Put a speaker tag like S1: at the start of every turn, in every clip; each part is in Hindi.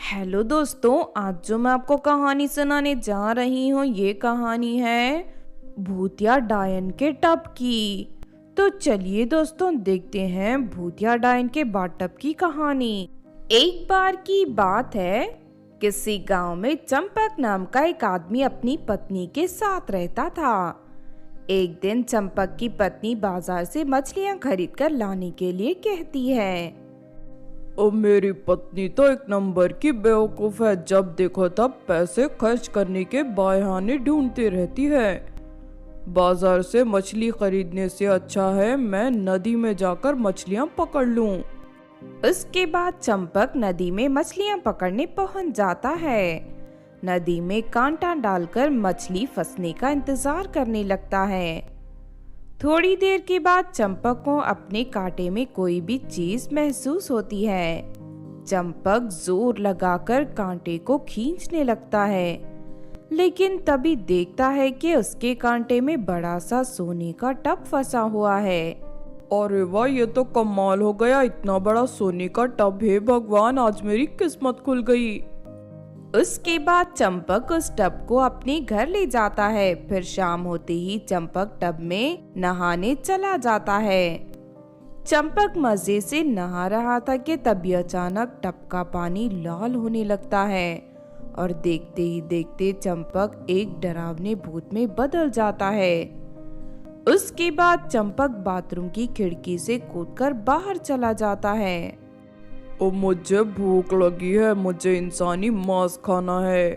S1: हेलो दोस्तों, आज जो मैं आपको कहानी सुनाने जा रही हूँ ये कहानी है भूतिया डायन के टब की। तो चलिए दोस्तों देखते हैं भूतिया डायन के बाथटब की कहानी। एक बार की बात है, किसी गांव में चंपक नाम का एक आदमी अपनी पत्नी के साथ रहता था। एक दिन चंपक की पत्नी बाजार से मछलियां खरीद कर लाने के लिए कहती है।
S2: और मेरी पत्नी तो एक नंबर की बेवकूफ है, जब देखो तब पैसे खर्च करने के बहाने ढूंढती रहती है। बाजार से मछली खरीदने से अच्छा है मैं नदी में जाकर मछलियां पकड़ लूं।
S1: उसके बाद चंपक नदी में मछलियां पकड़ने पहुंच जाता है। नदी में कांटा डालकर मछली फंसने का इंतजार करने लगता है। थोड़ी देर के बाद चंपक को अपने कांटे में कोई भी चीज महसूस होती है। चंपक जोर लगाकर कांटे को खींचने लगता है, लेकिन तभी देखता है कि उसके कांटे में बड़ा सा सोने का टब फंसा हुआ है।
S2: अरे वाह, ये तो कमाल हो गया, इतना बड़ा सोने का टब है। भगवान, आज मेरी किस्मत खुल गई।
S1: उसके बाद चंपक उस टब को अपने घर ले जाता है। फिर शाम होते ही चंपक टब में नहाने चला जाता है। चंपक मजे से नहा रहा था कि तभी अचानक टब का पानी लाल होने लगता है और देखते ही देखते चंपक एक डरावने भूत में बदल जाता है। उसके बाद चंपक बाथरूम की खिड़की से कूदकर बाहर चला जाता है।
S2: और मुझे भूख लगी है, मुझे इंसानी मांस खाना है।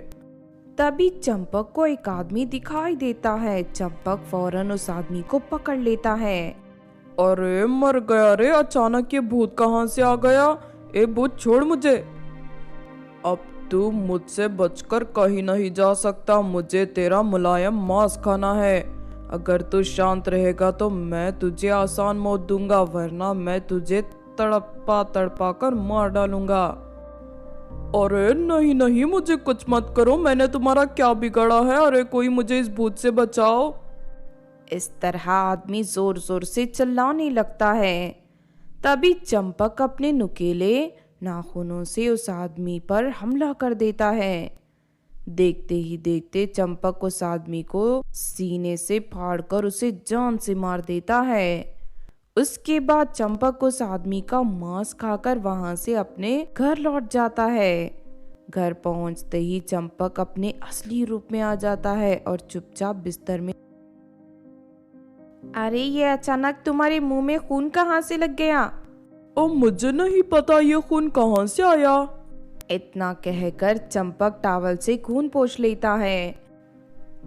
S1: तभी चंपक को एक आदमी दिखाई देता है। चंपक फौरन उस आदमी को पकड़ लेता है।
S2: अरे मर गया रे, अचानक ये भूत कहाँ से आ गया। ए भूत, छोड़ मुझे। अब तू मुझसे बचकर कहीं नहीं जा सकता, मुझे तेरा मुलायम मांस खाना है। अगर तू शांत रहेगा तो मैं तुझे आसान मौत दूंगा, वरना मैं तुझे तड़पा तड़पा कर मार डालूंगा। अरे नहीं नहीं, मुझे कुछ मत करो, मैंने तुम्हारा क्या बिगाड़ा है। अरे कोई मुझे इस भूत से बचाओ।
S1: इस तरह आदमी जोर जोर से चिल्लाने लगता है। तभी चंपक अपने नुकीले नाखूनों से उस आदमी पर हमला कर देता है। देखते ही देखते चंपक उस आदमी को सीने से फाड़कर उसे जान से मार देता है। उसके बाद चंपक उस आदमी का मांस खाकर वहां से अपने घर लौट जाता है। घर पहुंचते ही चंपक अपने असली रूप में आ जाता है और चुपचाप बिस्तर में। अरे ये अचानक तुम्हारे मुंह में खून कहाँ से लग गया?
S2: और मुझे नहीं पता ये खून कहाँ से आया।
S1: इतना कहकर चंपक टॉवल से खून पोंछ लेता है।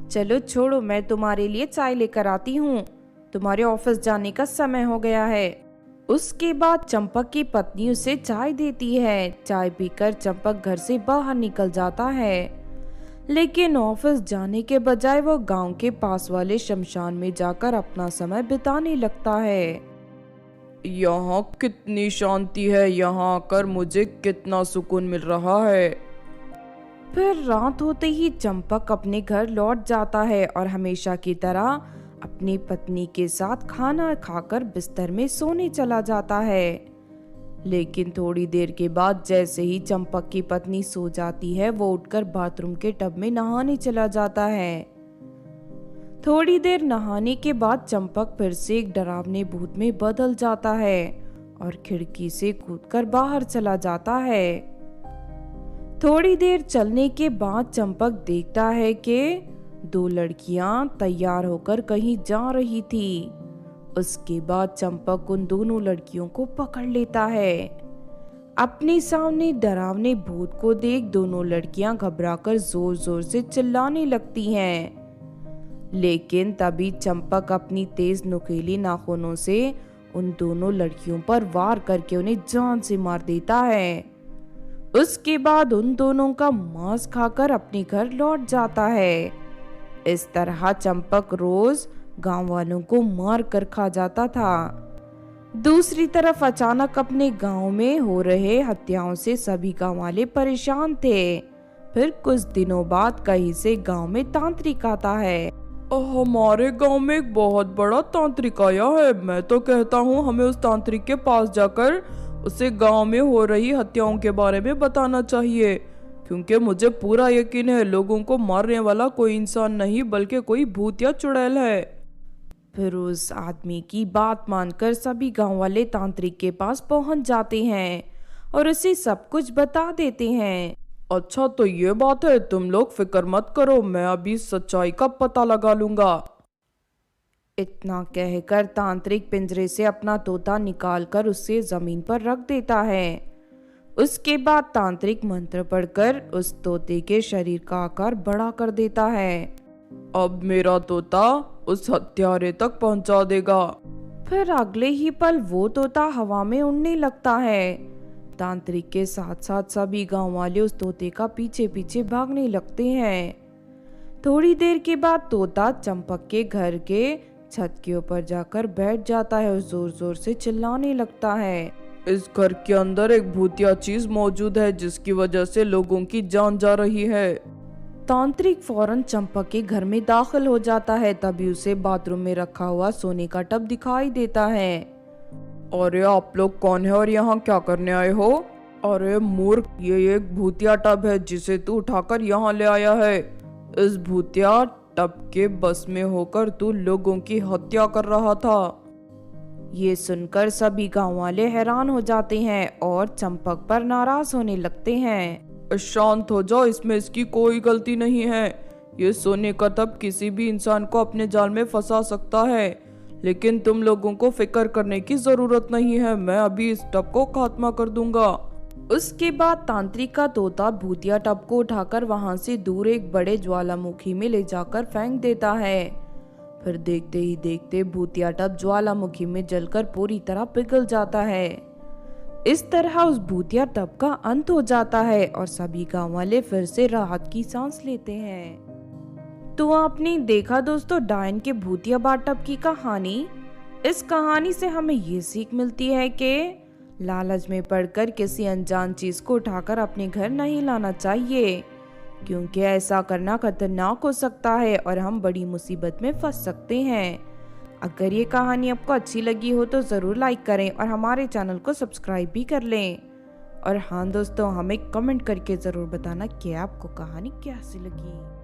S1: चलो छोड़ो, मैं तुम्हारे लिए चाय लेकर आती हूँ, तुम्हारे ऑफिस जाने का समय हो गया है। उसके बाद चंपक की पत्नी उसे चाय देती है। चाय पीकर चंपक घर से बाहर निकल जाता है, लेकिन ऑफिस जाने के बजाय वो गांव के पास वाले शमशान में जाकर अपना समय बिताने लगता है।
S2: यहाँ कितनी शांति है, यहाँ आकर मुझे कितना सुकून मिल रहा है।
S1: फिर रात होते ही चंपक अपने घर लौट जाता है और हमेशा की तरह अपनी पत्नी के साथ खाना खाकर बिस्तर में सोने चला जाता है। लेकिन थोड़ी देर के बाद जैसे ही चंपक की पत्नी सो जाती है, वो उठकर बाथरूम के टब में नहाने चला जाता है। थोड़ी देर नहाने के बाद चंपक फिर से एक डरावने भूत में बदल जाता है और खिड़की से कूदकर बाहर चला जाता है। थोड़ी देर चलने के बाद चंपक देखता है कि दो लड़कियां तैयार होकर कहीं जा रही थी। उसके बाद चंपक उन दोनों लड़कियों को पकड़ लेता है। अपने सामने डरावने भूत को देख दोनों लड़कियां घबराकर जोर जोर से चिल्लाने लगती हैं। लेकिन तभी चंपक अपनी तेज नुकीली नाखूनों से उन दोनों लड़कियों पर वार करके उन्हें जान से मार देता है। उसके बाद उन दोनों का मांस खाकर अपने घर लौट जाता है। इस तरह चंपक रोज गांव वालों को मार कर खा जाता था। दूसरी तरफ अचानक अपने गांव में हो रहे हत्याओं से सभी गांव वाले परेशान थे। फिर कुछ दिनों बाद कहीं से गांव में तांत्रिक आता है।
S2: हमारे गांव में एक बहुत बड़ा तांत्रिक आया है। मैं तो कहता हूँ हमें उस तांत्रिक के पास जाकर उसे गांव में हो रही हत्याओं के बारे में बताना चाहिए। क्योंकि मुझे पूरा यकीन है लोगों को मारने वाला कोई इंसान नहीं बल्कि कोई भूत या चुड़ैल है।
S1: फिर उस आदमी की बात मानकर सभी गांव वाले तांत्रिक के पास पहुंच जाते हैं और उसे सब कुछ बता देते हैं।
S2: अच्छा तो ये बात है, तुम लोग फिक्र मत करो, मैं अभी सच्चाई का पता लगा लूंगा।
S1: इतना कहकर तांत्रिक पिंजरे से अपना तोता निकालकर उसे जमीन पर रख देता है। उसके बाद तांत्रिक मंत्र पढ़कर उस तोते के शरीर का आकार बड़ा कर देता है।
S2: अब मेरा तोता उस हत्यारे तक पहुंचा देगा।
S1: फिर अगले ही पल वो तोता हवा में उड़ने लगता है। तांत्रिक के साथ साथ सभी गांव वाले उस तोते का पीछे पीछे भागने लगते हैं। थोड़ी देर के बाद तोता चंपक के घर के छत के ऊपर जाकर बैठ जाता है और जोर जोर से चिल्लाने लगता है।
S2: इस घर के अंदर एक भूतिया चीज मौजूद है जिसकी वजह से लोगों की जान जा रही है।
S1: तांत्रिक फौरन चंपक के घर में दाखिल हो जाता है। तभी उसे बाथरूम में रखा हुआ सोने का टब दिखाई देता है।
S2: अरे आप लोग कौन है और यहाँ क्या करने आए हो? अरे मूर्ख, ये एक भूतिया टब है जिसे तू उठाकर यहाँ ले आया है। इस भूतिया टब के बस में होकर तू लोगों की हत्या कर रहा था।
S1: ये सुनकर सभी गांव वाले हैरान हो जाते हैं और चंपक पर नाराज होने लगते हैं।
S2: शांत हो जाओ, इसमें इसकी कोई गलती नहीं है। ये सोने का टब किसी भी इंसान को अपने जाल में फंसा सकता है, लेकिन तुम लोगों को फिक्र करने की जरूरत नहीं है। मैं अभी इस टब को खात्मा कर दूंगा।
S1: उसके बाद तांत्रिक का तोता भूतिया टब को उठाकर वहां से दूर एक बड़े ज्वालामुखी में ले जाकर फेंक देता है। फिर देखते ही देखते भूतिया टब ज्वालामुखी में जलकर पूरी तरह पिघल जाता है। इस तरह उस भूतिया टब का अंत हो जाता है और सभी गांव वाले फिर से राहत की सांस लेते हैं। तो आपने देखा दोस्तों डायन के भूतिया बाथटब की कहानी। इस कहानी से हमें ये सीख मिलती है कि लालच में पड़कर किसी अनजान चीज को उठाकर अपने घर नहीं लाना चाहिए, क्योंकि ऐसा करना खतरनाक हो सकता है और हम बड़ी मुसीबत में फंस सकते हैं। अगर ये कहानी आपको अच्छी लगी हो तो ज़रूर लाइक करें और हमारे चैनल को सब्सक्राइब भी कर लें। और हाँ दोस्तों, हमें कमेंट करके ज़रूर बताना कि आपको कहानी कैसी लगी।